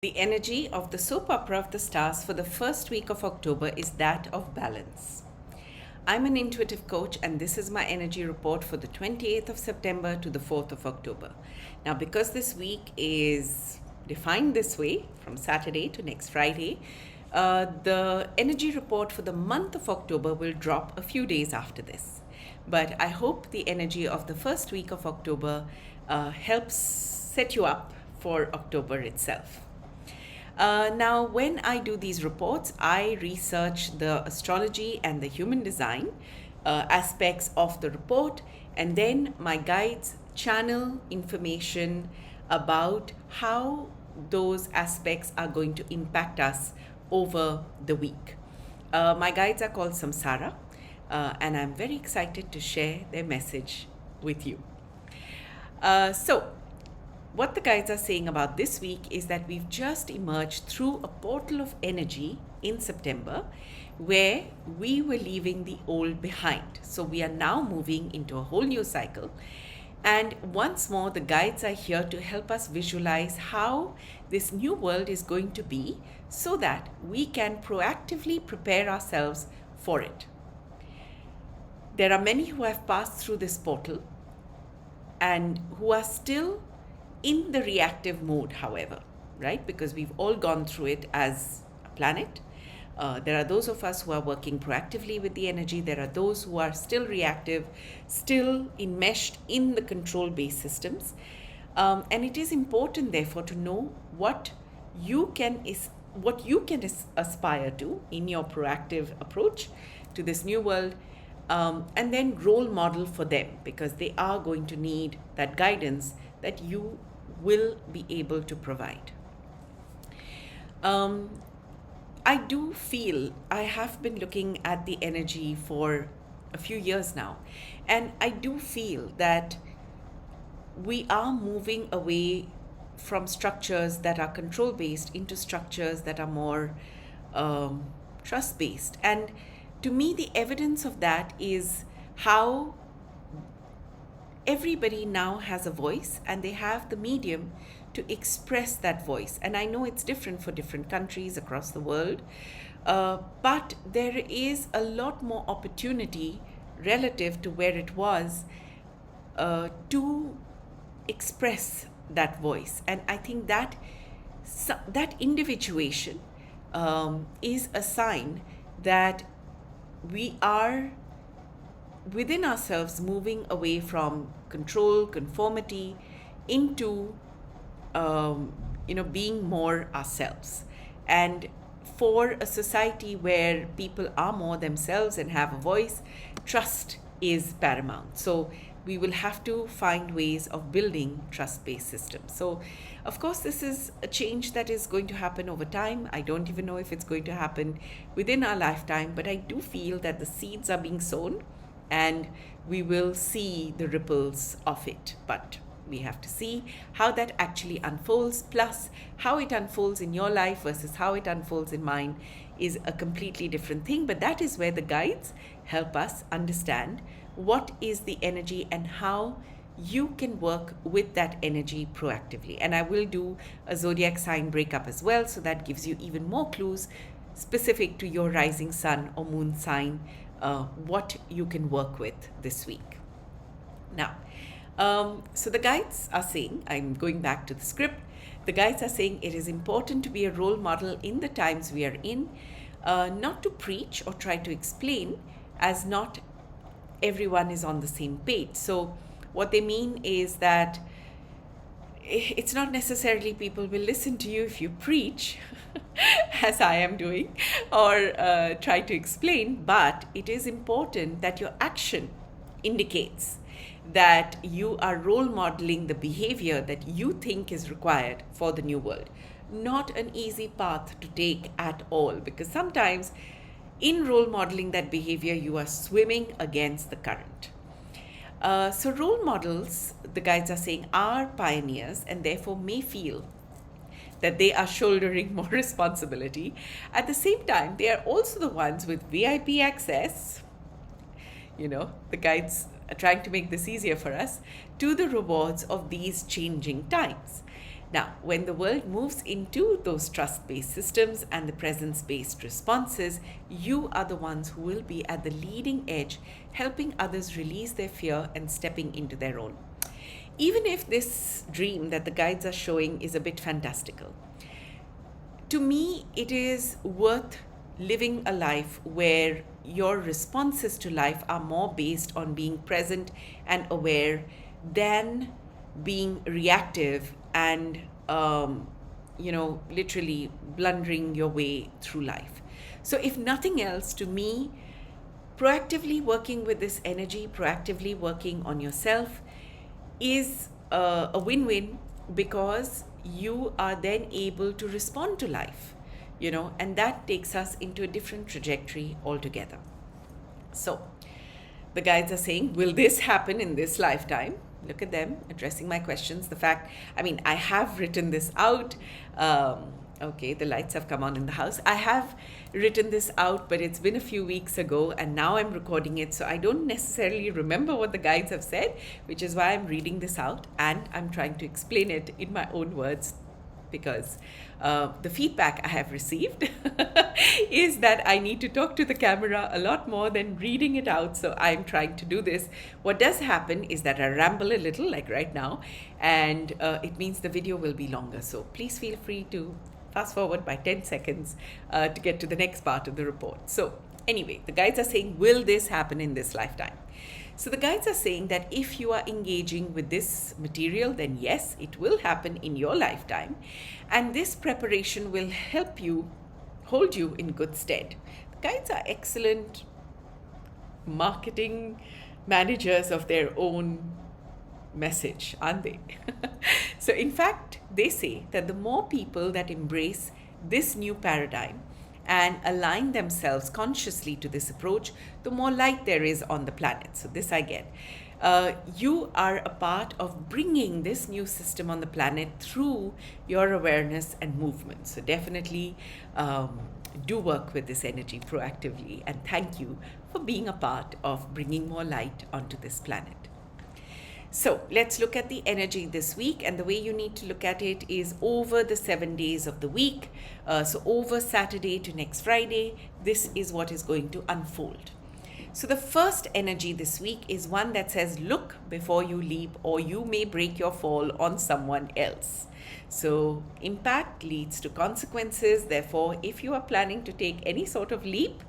The energy of the soap opera of the stars for the first week of October is that of balance. I'm an intuitive coach, and this is my energy report for the 28th of September to the 4th of October. Now, because this week is defined this way from Saturday to next Friday, the energy report for the month of October will drop a few days after this. But I hope the energy of the first week of October helps set you up for October itself. Now, when I do these reports, I research the astrology and the human design aspects of the report, and then my guides channel information about how those aspects are going to impact us over the week. My guides are called Samsara, and I'm very excited to share their message with you. So, what the guides are saying about this week is that we've just emerged through a portal of energy in September where we were leaving the old behind. So we are now moving into a whole new cycle. And once more, the guides are here to help us visualize how this new world is going to be so that we can proactively prepare ourselves for it. There are many who have passed through this portal and who are still in the reactive mode, however, right? Because we've all gone through it as a planet. There are those of us who are working proactively with the energy. There are those who are still reactive, still enmeshed in the control-based systems. And it is important, therefore, to know what you can aspire to in your proactive approach to this new world, and then role model for them, because they are going to need that guidance that you will be able to provide. I do feel I have been looking at the energy for a few years now, and I do feel that we are moving away from structures that are control based into structures that are more trust based. And to me, the evidence of that is how everybody now has a voice and they have the medium to express that voice. And I know it's different for different countries across the world, but there is a lot more opportunity relative to where it was to express that voice. And I think that individuation is a sign that we are within ourselves moving away from control, conformity, into being more ourselves. And for a society where people are more themselves and have a voice, trust is paramount. So we will have to find ways of building trust-based systems. So of course, this is a change that is going to happen over time. I don't even know if it's going to happen within our lifetime, but I do feel that the seeds are being sown and we will see the ripples of it. But we have to see how that actually unfolds, plus how it unfolds in your life versus how it unfolds in mine is a completely different thing. But that is where the guides help us understand what is the energy and how you can work with that energy proactively. And I will do a zodiac sign breakup as well, so that gives you even more clues specific to your rising sun or moon sign, what you can work with this week. Now, so the guides are saying, I'm going back to the script, the guides are saying it is important to be a role model in the times we are in, not to preach or try to explain, as not everyone is on the same page. So what they mean is that it's not necessarily people will listen to you if you preach, as I am doing, or try to explain, but it is important that your action indicates that you are role modeling the behavior that you think is required for the new world. Not an easy path to take at all, because sometimes in role modeling that behavior, you are swimming against the current. So role models, the guides are saying, are pioneers and therefore may feel that they are shouldering more responsibility. At the same time, they are also the ones with VIP access. The guides are trying to make this easier for us, to the rewards of these changing times. Now, when the world moves into those trust-based systems and the presence-based responses, you are the ones who will be at the leading edge, helping others release their fear and stepping into their own. Even if this dream that the guides are showing is a bit fantastical, to me, it is worth living a life where your responses to life are more based on being present and aware than being reactive and, literally blundering your way through life. So, if nothing else, to me, proactively working with this energy, proactively working on yourself is a win-win, because you are then able to respond to life, and that takes us into a different trajectory altogether. So the guides are saying, will this happen in this lifetime? Look at them addressing my questions. I have written this out. Okay, the lights have come on in the house. I have written this out, but it's been a few weeks ago and now I'm recording it. So I don't necessarily remember what the guides have said, which is why I'm reading this out and I'm trying to explain it in my own words, because the feedback I have received is that I need to talk to the camera a lot more than reading it out. So I'm trying to do this. What does happen is that I ramble a little, like right now, and it means the video will be longer. So please feel free to fast forward by 10 seconds to get to the next part of the report. So anyway, the guides are saying, will this happen in this lifetime? So the guides are saying that if you are engaging with this material, then yes, it will happen in your lifetime. And this preparation will help you hold you in good stead. The guides are excellent marketing managers of their own message, aren't they? So in fact, they say that the more people that embrace this new paradigm and align themselves consciously to this approach, the more light there is on the planet. So this I get. You are a part of bringing this new system on the planet through your awareness and movement. So definitely do work with this energy proactively, and thank you for being a part of bringing more light onto this planet. So let's look at the energy this week, and the way you need to look at it is over the 7 days of the week. So over Saturday to next Friday, this is what is going to unfold. So the first energy this week is one that says, look before you leap, or you may break your fall on someone else. So impact leads to consequences. Therefore, if you are planning to take any sort of leap,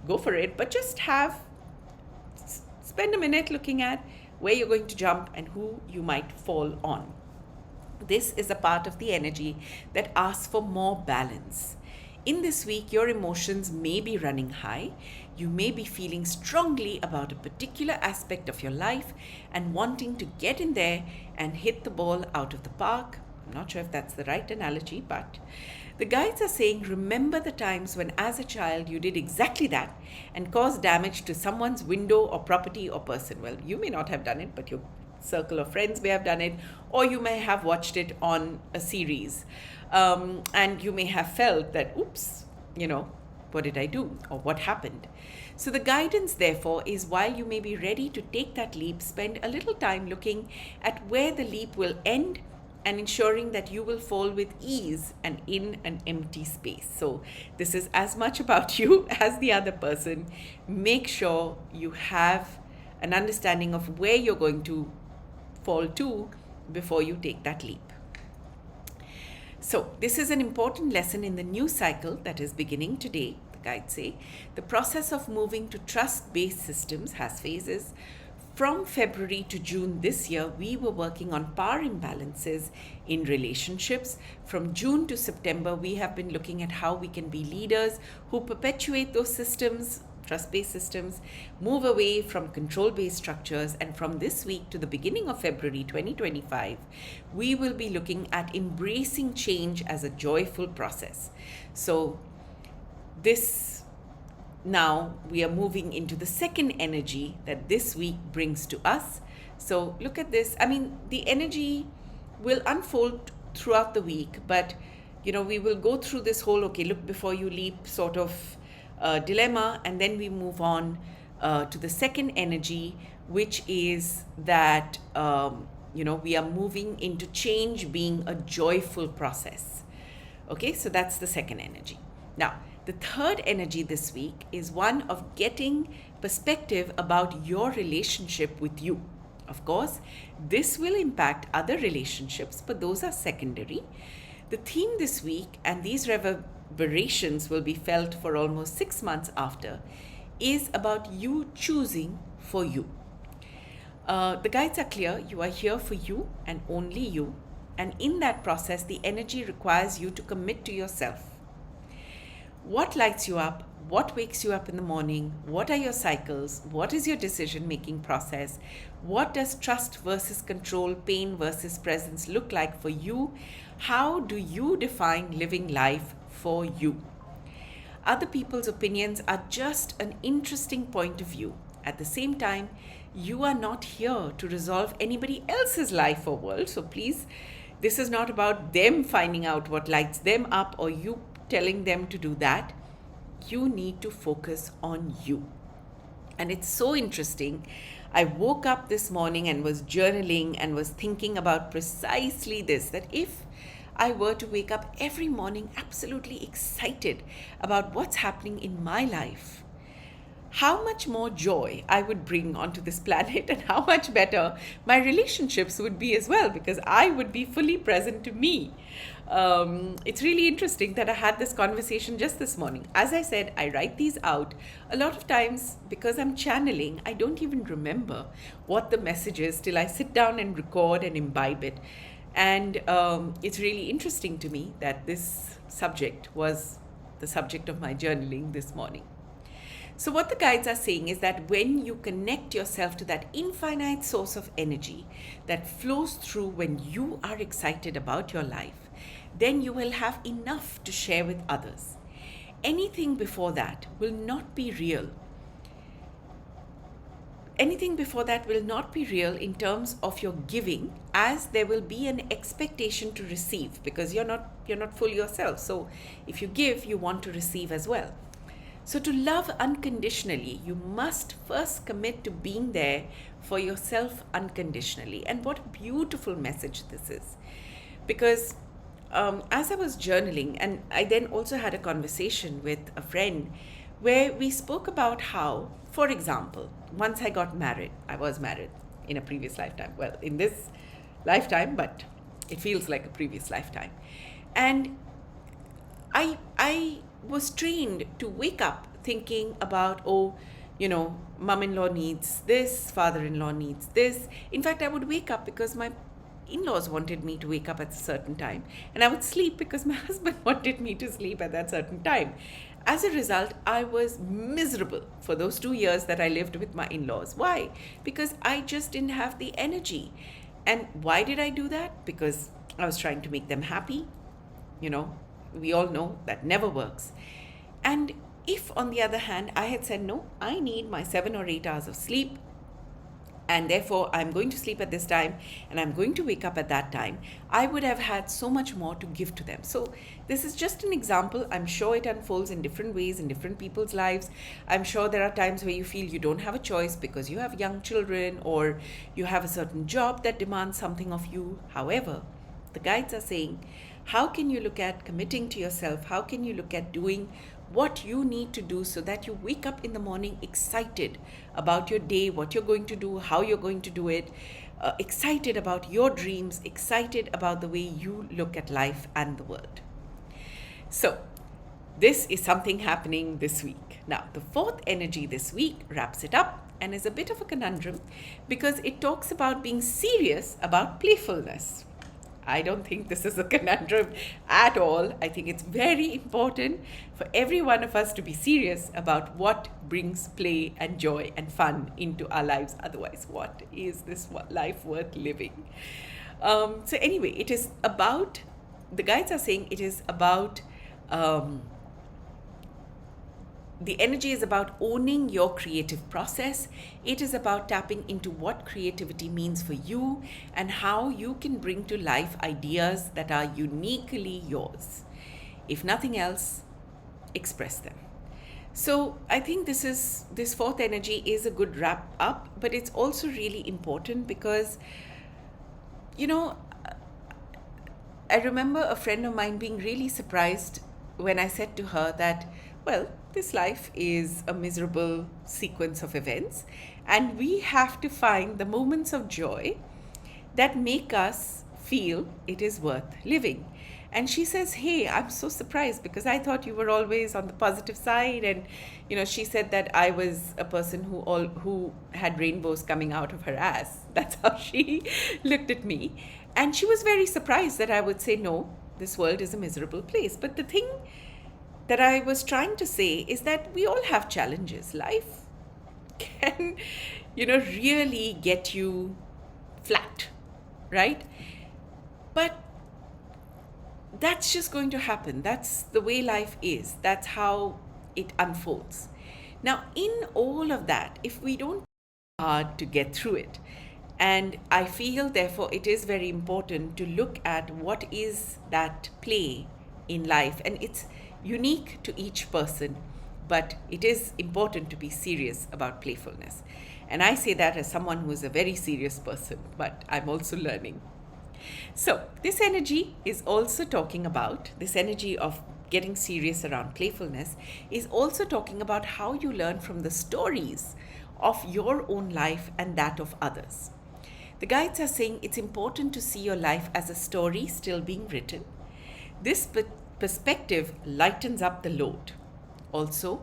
go for it, but just spend a minute looking at where you're going to jump and who you might fall on. This is a part of the energy that asks for more balance. In this week, your emotions may be running high. You may be feeling strongly about a particular aspect of your life and wanting to get in there and hit the ball out of the park. I'm not sure if that's the right analogy, but the guides are saying, remember the times when as a child you did exactly that and caused damage to someone's window or property or person. Well, you may not have done it, but your circle of friends may have done it, or you may have watched it on a series. And you may have felt that, oops, what did I do or what happened? So the guidance, therefore, is while you may be ready to take that leap, spend a little time looking at where the leap will end and ensuring that you will fall with ease and in an empty space. So this is as much about you as the other person. Make sure you have an understanding of where you're going to fall to before you take that leap. So this is an important lesson in the new cycle that is beginning today. The guides say the process of moving to trust-based systems has phases. From February to June this year, we were working on power imbalances in relationships. From June to September, we have been looking at how we can be leaders who perpetuate those systems, trust-based systems, move away from control-based structures. And from this week to the beginning of February 2025, we will be looking at embracing change as a joyful process. So now we are moving into the second energy that this week brings to us. So look at this. The energy will unfold throughout the week, but we will go through this whole look before you leap sort of dilemma, and then we move on to the second energy, which is that we are moving into change being a joyful process. Okay, so that's the second energy. Now, the third energy this week is one of getting perspective about your relationship with you. Of course, this will impact other relationships, but those are secondary. The theme this week, and these reverberations will be felt for almost 6 months after, is about you choosing for you. The guides are clear. You are here for you and only you. And in that process, the energy requires you to commit to yourself. What lights you up? What wakes you up in the morning? What are your cycles? What is your decision-making process? What does trust versus control, pain versus presence look like for you? How do you define living life for you? Other people's opinions are just an interesting point of view. At the same time, you are not here to resolve anybody else's life or world. So please, this is not about them finding out what lights them up or you telling them to do that. You need to focus on you. And it's so interesting. I woke up this morning and was journaling and was thinking about precisely this, that if I were to wake up every morning absolutely excited about what's happening in my life, how much more joy I would bring onto this planet and how much better my relationships would be as well, because I would be fully present to me. It's really interesting that I had this conversation just this morning. As I said, I write these out. A lot of times, because I'm channeling, I don't even remember what the message is till I sit down and record and imbibe it. And it's really interesting to me that this subject was the subject of my journaling this morning. So what the guides are saying is that when you connect yourself to that infinite source of energy that flows through when you are excited about your life, then you will have enough to share with others. Anything before that will not be real. Anything before that will not be real in terms of your giving, as there will be an expectation to receive, because you're not full yourself. So if you give, you want to receive as well. So to love unconditionally, you must first commit to being there for yourself unconditionally. And what a beautiful message this is. Because as I was journaling, and I then also had a conversation with a friend where we spoke about how, for example, once I got married, I was married in a previous lifetime. Well, in this lifetime, but it feels like a previous lifetime. And I was trained to wake up thinking about, mom-in-law needs this, father-in-law needs this. In fact, I would wake up because my in-laws wanted me to wake up at a certain time, and I would sleep because my husband wanted me to sleep at that certain time. As a result, I was miserable for those 2 years that I lived with my in-laws. Why? Because I just didn't have the energy. And why did I do that? Because I was trying to make them happy. We all know that never works. And if, on the other hand, I had said, no, I need my 7 or 8 hours of sleep, and therefore I'm going to sleep at this time and I'm going to wake up at that time, I would have had so much more to give to them. So this is just an example. I'm sure it unfolds in different ways in different people's lives. I'm sure there are times where you feel you don't have a choice because you have young children or you have a certain job that demands something of you. However, the guides are saying, how can you look at committing to yourself? How can you look at doing what you need to do so that you wake up in the morning excited about your day, what you're going to do, how you're going to do it, excited about your dreams, excited about the way you look at life and the world. So this is something happening this week. Now, the fourth energy this week wraps it up and is a bit of a conundrum because it talks about being serious about playfulness. I don't think this is a conundrum at all. I think it's very important for every one of us to be serious about what brings play and joy and fun into our lives. Otherwise, what is this life worth living? So anyway, it is about, the guides are saying it is about, the energy is about owning your creative process. It is about tapping into what creativity means for you and how you can bring to life ideas that are uniquely yours. If nothing else, express them. So I think this fourth energy is a good wrap up, but it's also really important because you know, I remember a friend of mine being really surprised when I said to her that, well, this life is a miserable sequence of events, and we have to find the moments of joy that make us feel it is worth living. And she says, hey, I'm so surprised because I thought you were always on the positive side. And, she said that I was a person who had rainbows coming out of her ass. That's how she looked at me. And she was very surprised that I would say, no, this world is a miserable place. But the thing that I was trying to say is that we all have challenges. Life can, really get you flat, right? But that's just going to happen. That's the way life is. That's how it unfolds. Now, in all of that, if we don't work hard to get through it, and I feel, therefore, it is very important to look at what is that play in life. And it's unique to each person, but it is important to be serious about playfulness. And I say that as someone who is a very serious person, but I'm also learning. So this energy is also talking about, this energy of getting serious around playfulness is also talking about how you learn from the stories of your own life and that of others. The guides are saying it's important to see your life as a story still being written. This perspective lightens up the load. Also,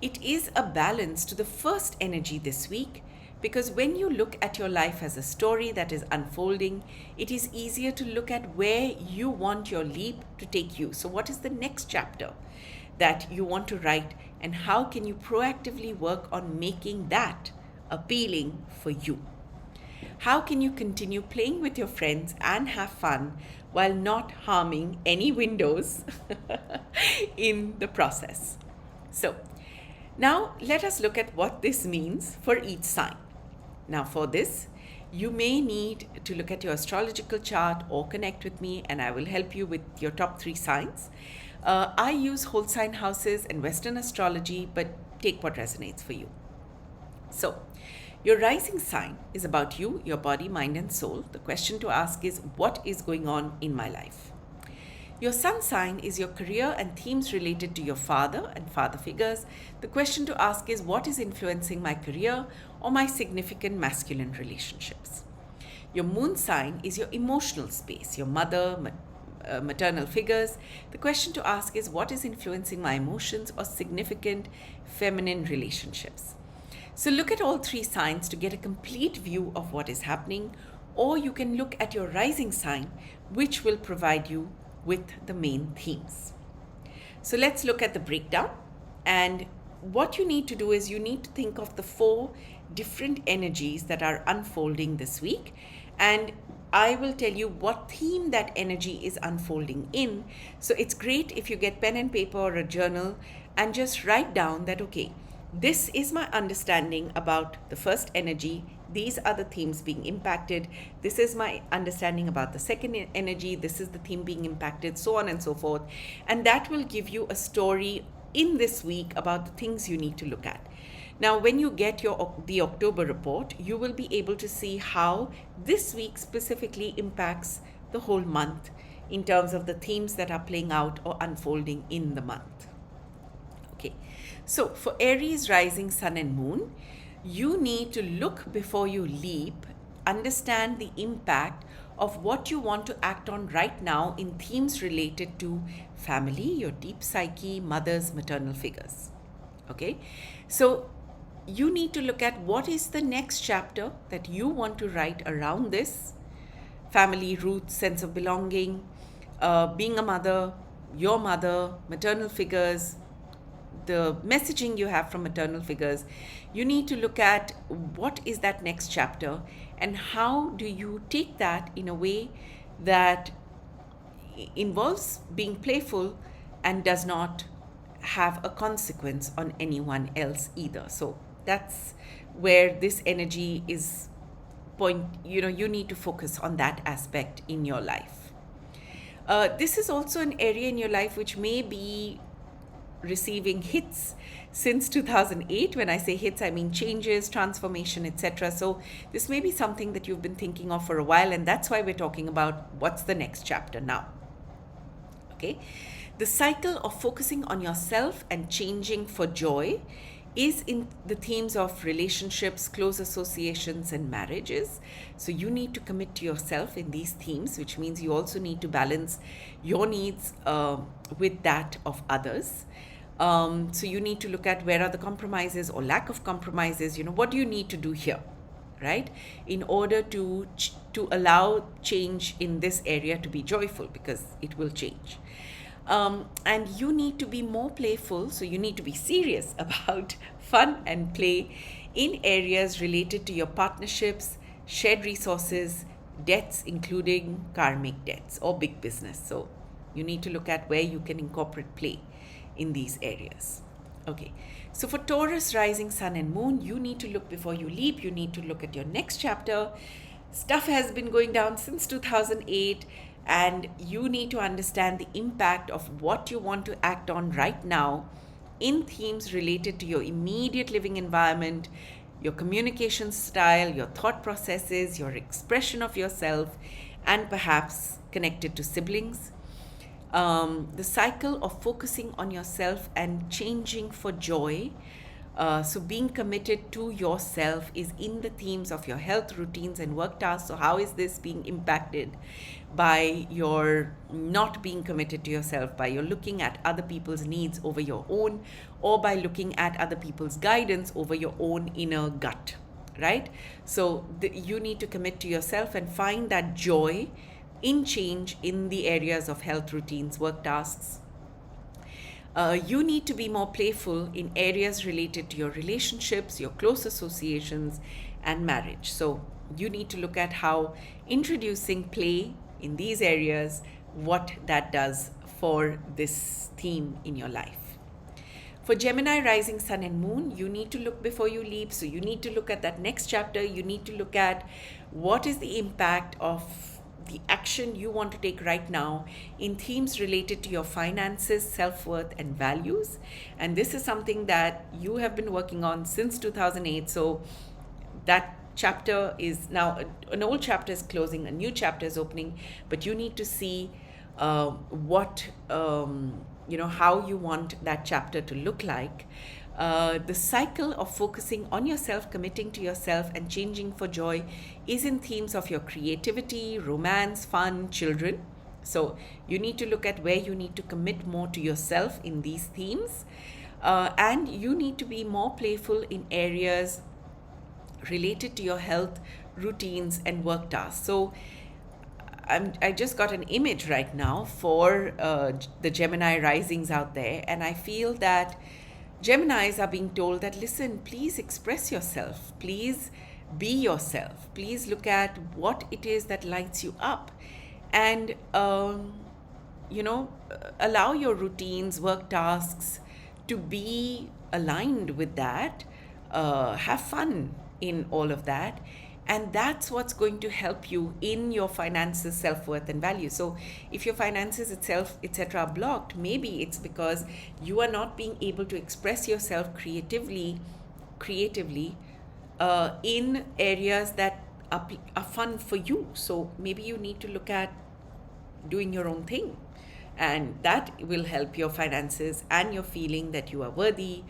it is a balance to the first energy this week, because when you look at your life as a story that is unfolding, it is easier to look at where you want your leap to take you. So what is the next chapter that you want to write, and how can you proactively work on making that appealing for you? How can you continue playing with your friends and have fun while not harming any windows in the process? So now let us look at what this means for each sign. Now for this, you may need to look at your astrological chart or connect with me, and I will help you with your top 3 signs. I use whole sign houses and Western astrology, but take what resonates for you. So your rising sign is about you, your body, mind, and soul. The question to ask is, what is going on in my life? Your sun sign is your career and themes related to your father and father figures. The question to ask is, what is influencing my career or my significant masculine relationships? Your moon sign is your emotional space, your mother, maternal figures. The question to ask is, what is influencing my emotions or significant feminine relationships? So look at all 3 signs to get a complete view of what is happening, or you can look at your rising sign, which will provide you with the main themes. So let's look at the breakdown. And what you need to do is you need to think of the 4 different energies that are unfolding this week. And I will tell you what theme that energy is unfolding in. So it's great if you get pen and paper or a journal and just write down that, okay, this is my understanding about the first energy. These are the themes being impacted. This is my understanding about the second energy. This is the theme being impacted, so on and so forth. And that will give you a story in this week about the things you need to look at. Now, when you get the October report, you will be able to see how this week specifically impacts the whole month in terms of the themes that are playing out or unfolding in the month. Okay, so for Aries, rising, sun and moon, you need to look before you leap, understand the impact of what you want to act on right now in themes related to family, your deep psyche, mothers, maternal figures. Okay, so you need to look at what is the next chapter that you want to write around this family, roots, sense of belonging, being a mother, your mother, maternal figures, the messaging you have from maternal figures. You need to look at what is that next chapter and how do you take that in a way that involves being playful and does not have a consequence on anyone else either. So that's where this energy is you need to focus on that aspect in your life. This is also an area in your life which may be receiving hits since 2008. When I say hits, I mean changes, transformation, etc. So this may be something that you've been thinking of for a while, and that's why we're talking about what's the next chapter now. Okay, the cycle of focusing on yourself and changing for joy is in the themes of relationships, close associations, and marriages. So you need to commit to yourself in these themes, which means you also need to balance your needs with that of others. So you need to look at where are the compromises or lack of compromises. What do you need to do here, right, in order to allow change in this area to be joyful, because it will change. And you need to be more playful, so you need to be serious about fun and play in areas related to your partnerships, shared resources, debts, including karmic debts or big business. So you need to look at where you can incorporate play in these areas. Okay, so for Taurus, rising sun and moon, you need to look before you leap. You need to look at your next chapter. Stuff has been going down since 2008. And you need to understand the impact of what you want to act on right now in themes related to your immediate living environment, your communication style, your thought processes, your expression of yourself, and perhaps connected to siblings. The cycle of focusing on yourself and changing for joy. So being committed to yourself is in the themes of your health, routines, and work tasks. So how is this being impacted by your not being committed to yourself, by your looking at other people's needs over your own, or by looking at other people's guidance over your own inner gut, right? So you need to commit to yourself and find that joy in change in the areas of health, routines, work tasks. You need to be more playful in areas related to your relationships, your close associations, and marriage. So you need to look at how introducing play in these areas, what that does for this theme in your life. For Gemini, rising sun and moon, you need to look before you leap. So you need to look at that next chapter. You need to look at what is the impact of the action you want to take right now in themes related to your finances, self-worth, and values. And this is something that you have been working on since 2008. So that chapter is now, an old chapter is closing, a new chapter is opening, but you need to see how you want that chapter to look like. The cycle of focusing on yourself, committing to yourself, and changing for joy is in themes of your creativity, romance, fun, children. So you need to look at where you need to commit more to yourself in these themes. And you need to be more playful in areas related to your health, routines, and work tasks. So I just got an image right now for the Gemini risings out there, and I feel that Geminis are being told that, listen, please express yourself, please be yourself, please look at what it is that lights you up, and allow your routines, work tasks to be aligned with that. Have fun in all of that, and that's what's going to help you in your finances, self-worth, and value. So if your finances itself, etc., are blocked, maybe it's because you are not being able to express yourself creatively in areas that are fun for you. So maybe you need to look at doing your own thing, and that will help your finances and your feeling that you are worthy.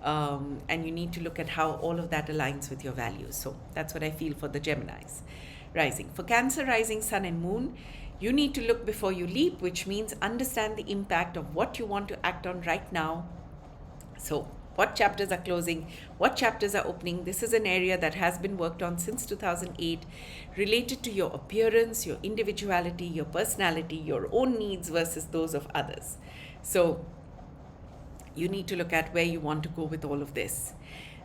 And you need to look at how all of that aligns with your values. So that's what I feel for the Geminis rising. For Cancer, rising sun and moon, you need to look before you leap, which means understand the impact of what you want to act on right now. So what chapters are closing, what chapters are opening. This is an area that has been worked on since 2008, related to your appearance, your individuality, your personality, your own needs versus those of others. So you need to look at where you want to go with all of this.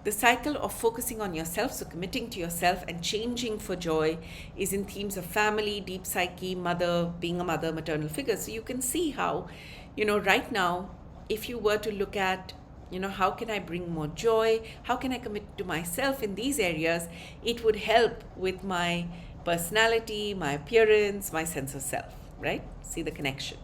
The cycle of focusing on yourself, so committing to yourself and changing for joy, is in themes of family, deep psyche, mother, being a mother, maternal figure. So you can see how, right now, if you were to look at, how can I bring more joy? How can I commit to myself in these areas? It would help with my personality, my appearance, my sense of self, right? See the connection.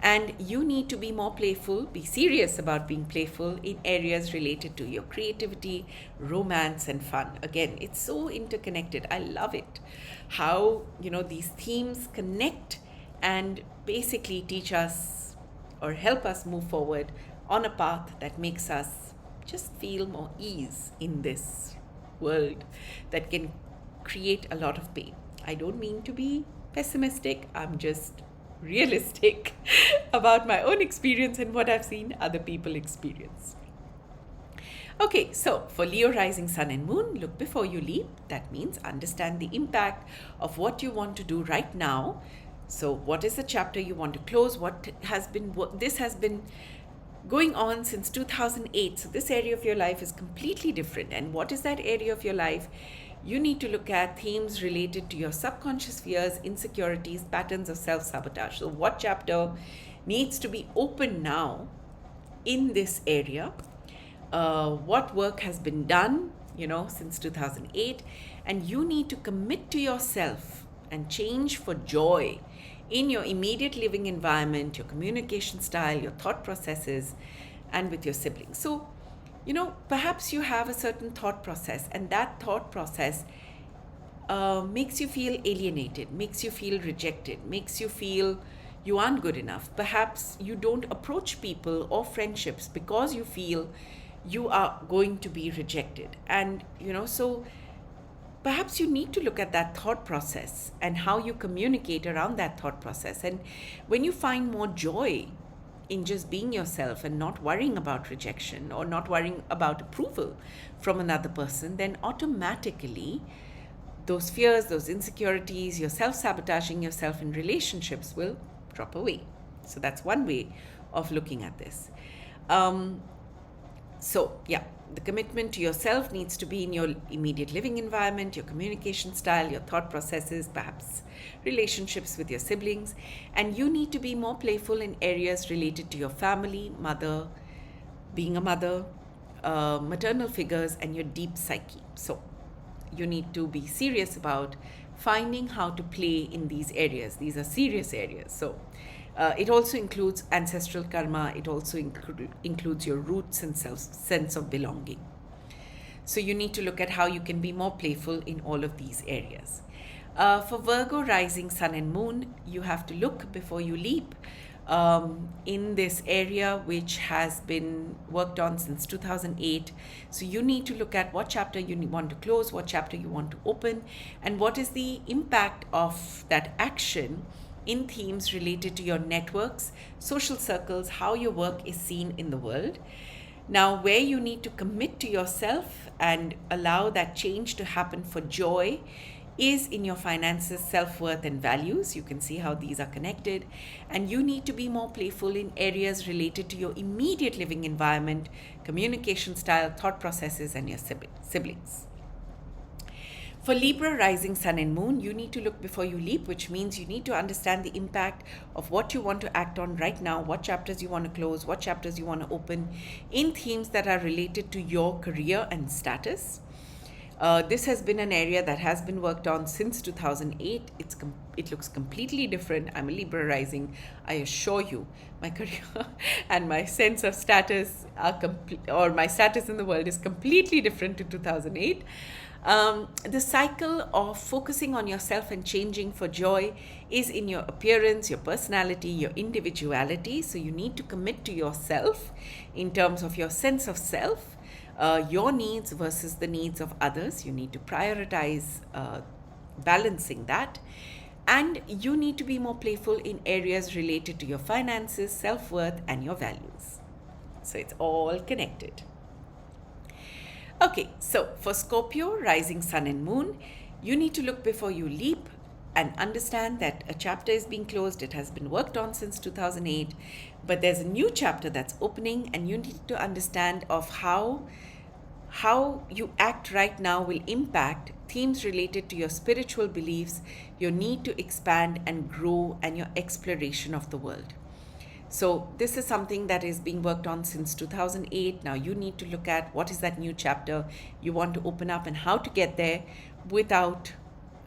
And you need to be more playful, be serious about being playful in areas related to your creativity, romance, and fun. Again, it's so interconnected. I love it. How, these themes connect and basically teach us or help us move forward on a path that makes us just feel more ease in this world that can create a lot of pain. I don't mean to be pessimistic, I'm just realistic about my own experience and what I've seen other people experience. Okay, so for Leo rising sun and moon, look before you leap. That means understand the impact of what you want to do right now. So what is the chapter you want to close? This has been going on since 2008. So this area of your life is completely different. And what is that area of your life? You need to look at themes related to your subconscious fears, insecurities, patterns of self-sabotage. So what chapter needs to be open now in this area? What work has been done, since 2008? And you need to commit to yourself and change for joy in your immediate living environment, your communication style, your thought processes, and with your siblings. So, perhaps you have a certain thought process, and that thought process makes you feel alienated, makes you feel rejected, makes you feel you aren't good enough. Perhaps you don't approach people or friendships because you feel you are going to be rejected. And, so perhaps you need to look at that thought process and how you communicate around that thought process. And when you find more joy in just being yourself and not worrying about rejection or not worrying about approval from another person, then automatically those fears, those insecurities, your self-sabotaging yourself in relationships will drop away. So that's one way of looking at this. The commitment to yourself needs to be in your immediate living environment, your communication style, your thought processes, perhaps relationships with your siblings. And you need to be more playful in areas related to your family, mother, being a mother, maternal figures, and your deep psyche. So you need to be serious about finding how to play in these areas. These are serious areas. So it also includes ancestral karma. It also includes your roots and sense of belonging. So you need to look at how you can be more playful in all of these areas. For Virgo rising sun and moon, you have to look before you leap in this area which has been worked on since 2008. So you need to look at what chapter you want to close, what chapter you want to open, and what is the impact of that action in themes related to your networks, social circles, how your work is seen in the world. Now, where you need to commit to yourself and allow that change to happen for joy is in your finances, self-worth, and values. You can see how these are connected. And you need to be more playful in areas related to your immediate living environment, communication style, thought processes, and your siblings. For Libra rising sun and moon, you need to look before you leap, which means you need to understand the impact of what you want to act on right now, what chapters you want to close, what chapters you want to open in themes that are related to your career and status. This has been an area that has been worked on since 2008. It looks completely different. I'm a Libra rising. I assure you, my career and my sense of status my status in the world is completely different to 2008. The cycle of focusing on yourself and changing for joy is in your appearance, your personality, your individuality. So you need to commit to yourself in terms of your sense of self, your needs versus the needs of others. You need to prioritize balancing that. And you need to be more playful in areas related to your finances, self-worth, and your values. So it's all connected. Okay, so for Scorpio, rising sun and moon, you need to look before you leap and understand that a chapter is being closed. It has been worked on since 2008, but there's a new chapter that's opening, and you need to understand of how you act right now will impact themes related to your spiritual beliefs, your need to expand and grow, and your exploration of the world. So this is something that is being worked on since 2008. Now you need to look at what is that new chapter you want to open up and how to get there without,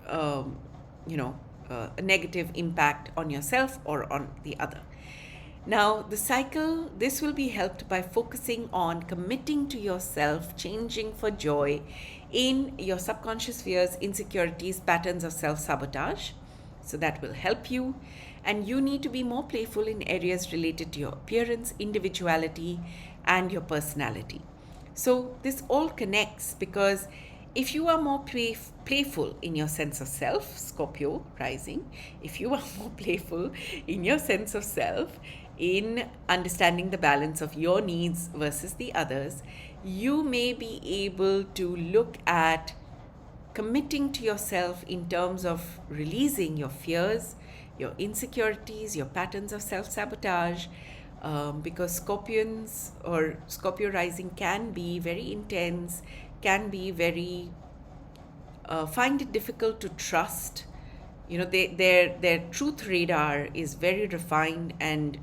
a negative impact on yourself or on the other. Now, the cycle, this will be helped by focusing on committing to yourself, changing for joy in your subconscious fears, insecurities, patterns of self-sabotage. So that will help you. And you need to be more playful in areas related to your appearance, individuality, and your personality. So this all connects because if you are more playful in your sense of self, Scorpio rising, if you are more playful in your sense of self, in understanding the balance of your needs versus the others, you may be able to look at committing to yourself in terms of releasing your fears, your insecurities, your patterns of self-sabotage, because Scorpions or Scorpio rising can be very intense, can be very, find it difficult to trust. You know, their truth radar is very refined, and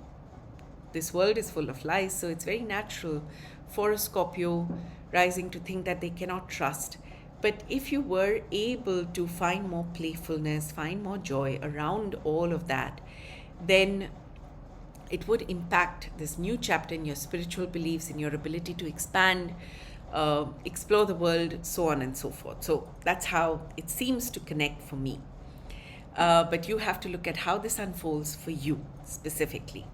this world is full of lies, so it's very natural for a Scorpio rising to think that they cannot trust. But if you were able to find more playfulness, find more joy around all of that, then it would impact this new chapter in your spiritual beliefs, in your ability to expand, explore the world, so on and so forth. So that's how it seems to connect for me. But you have to look at how this unfolds for you specifically.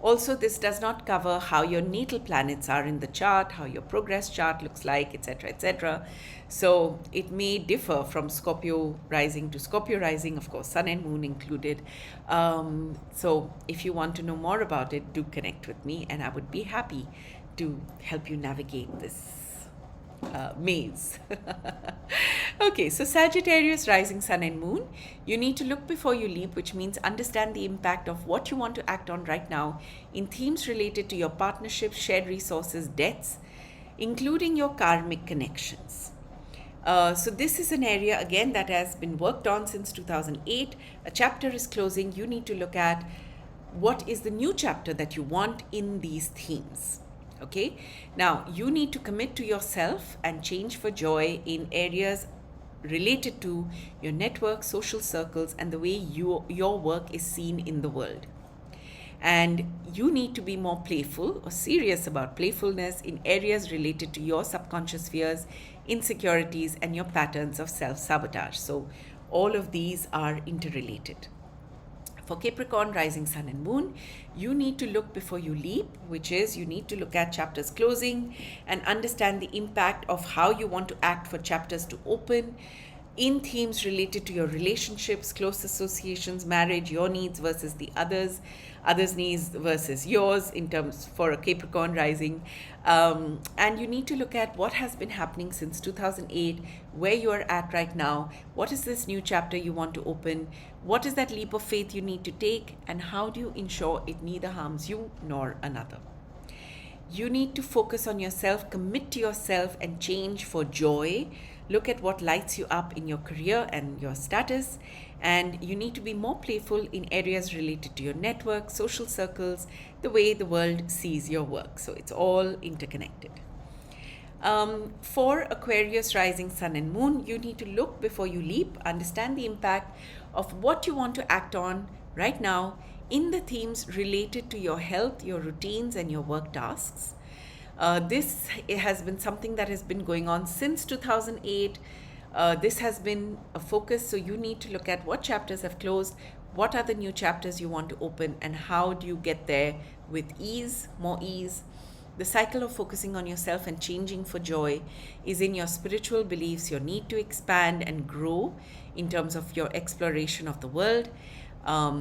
Also, this does not cover how your natal planets are in the chart, how your progress chart looks like, etc., etc. So it may differ from Scorpio rising to Scorpio rising, of course, Sun and Moon included. So if you want to know more about it, do connect with me, and I would be happy to help you navigate this maze. Okay, so Sagittarius rising Sun and Moon, you need to look before you leap, which means understand the impact of what you want to act on right now in themes related to your partnerships, shared resources, debts, including your karmic connections. So this is an area again that has been worked on since 2008. A chapter is closing. You need to look at what is the new chapter that you want in these themes. Okay, now you need to commit to yourself and change for joy in areas related to your network, social circles, and the way your work is seen in the world. And you need to be more playful or serious about playfulness in areas related to your subconscious fears, insecurities, and your patterns of self-sabotage. So all of these are interrelated. For Capricorn rising Sun and Moon, you need to look before you leap, which is you need to look at chapters closing and understand the impact of how you want to act for chapters to open in themes related to your relationships, close associations, marriage, your needs versus the others needs versus yours in terms for a Capricorn rising. And you need to look at what has been happening since 2008, where you are at right now, what is this new chapter you want to open, what is that leap of faith you need to take, and how do you ensure it neither harms you nor another. You need to focus on yourself, commit to yourself, and change for joy. Look at what lights you up in your career and your status. And you need to be more playful in areas related to your network, social circles, the way the world sees your work. So it's all interconnected. For Aquarius rising Sun and Moon, you need to look before you leap, understand the impact of what you want to act on right now in the themes related to your health, your routines, and your work tasks. This has been something that has been going on since 2008. This has been a focus, so you need to look at what chapters have closed, what are the new chapters you want to open, and how do you get there with ease, more ease. The cycle of focusing on yourself and changing for joy is in your spiritual beliefs, your need to expand and grow in terms of your exploration of the world.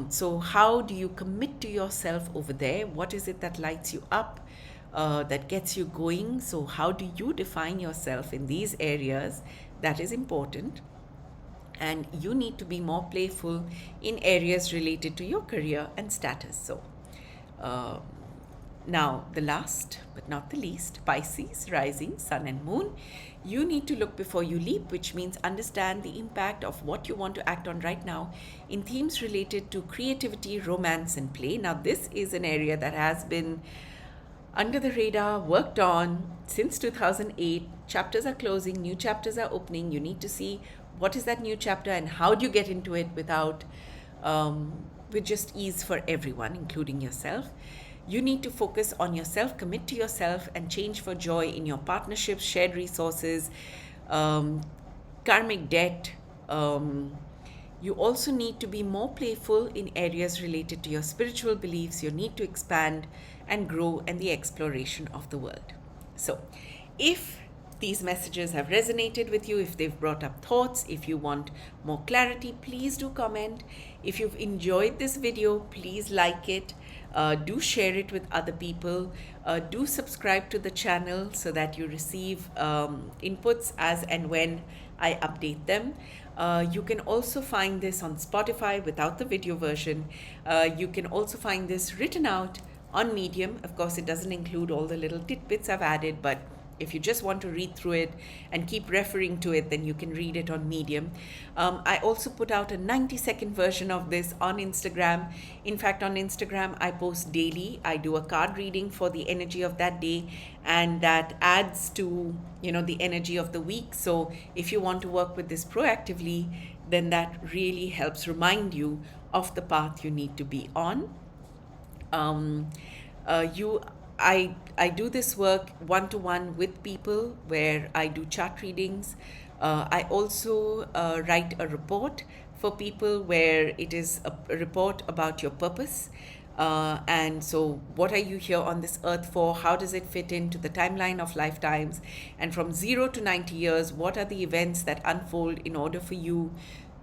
So how do you commit to yourself over there? What is it that lights you up, that gets you going? So how do you define yourself in these areas? That is important. And you need to be more playful in areas related to your career and status. So now, the last but not the least, Pisces rising Sun and Moon. You need to look before you leap, which means understand the impact of what you want to act on right now in themes related to creativity, romance, and play. Now, this is an area that has been under the radar, worked on since 2008. Chapters are closing, new chapters are opening. You need to see what is that new chapter and how do you get into it without with just ease for everyone, including yourself. You need to focus on yourself, commit to yourself, and change for joy in your partnerships, shared resources, um, karmic debt. You also need to be more playful in areas related to your spiritual beliefs, your need to expand and grow, and the exploration of the world. So, if these messages have resonated with you, if they've brought up thoughts, if you want more clarity, please do comment. If you've enjoyed this video, please like it. Do share it with other people. Do subscribe to the channel so that you receive inputs as and when I update them. You can also find this on Spotify without the video version. You can also find this written out on Medium. Of course, it doesn't include all the little tidbits I've added, but if you just want to read through it and keep referring to it, then you can read it on Medium. I also put out a 90-second version of this on Instagram. In fact, on Instagram, I post daily. I do a card reading for the energy of that day, and that adds to, the energy of the week. So if you want to work with this proactively, then that really helps remind you of the path you need to be on. I do this work one-to-one with people where I do chart readings. I also write a report for people where it is a report about your purpose. And so what are you here on this earth for? How does it fit into the timeline of lifetimes? And from 0 to 90 years, what are the events that unfold in order for you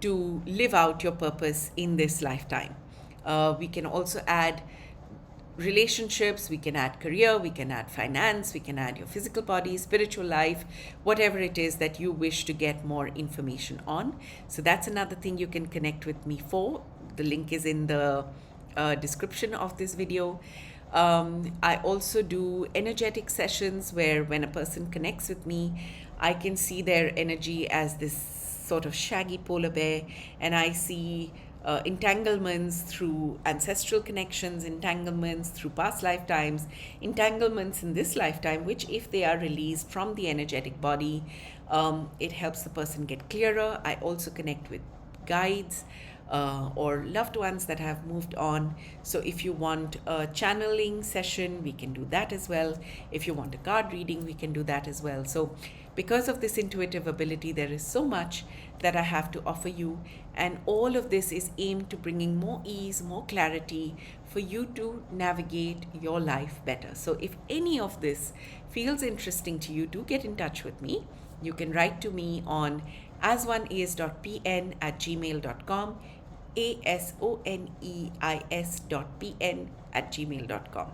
to live out your purpose in this lifetime? We can also add relationships, we can add career, we can add finance, we can add your physical body, spiritual life, whatever it is that you wish to get more information on. So that's another thing you can connect with me for. The link is in the description of this video. I also do energetic sessions where when a person connects with me, I can see their energy as this sort of shaggy polar bear, and I see entanglements through ancestral connections, entanglements through past lifetimes, entanglements in this lifetime, which if they are released from the energetic body, it helps the person get clearer. I also connect with guides or loved ones that have moved on. So if you want a channeling session, we can do that as well. If you want a card reading, we can do that as well. So because of this intuitive ability, there is so much that I have to offer you, and all of this is aimed to bringing more ease, more clarity for you to navigate your life better. So if any of this feels interesting to you, do get in touch with me. You can write to me on asoneis.pn@gmail.com, asoneis.pn@gmail.com.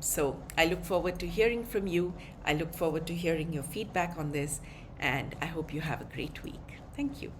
So I look forward to hearing from you. I look forward to hearing your feedback on this, and I hope you have a great week. Thank you.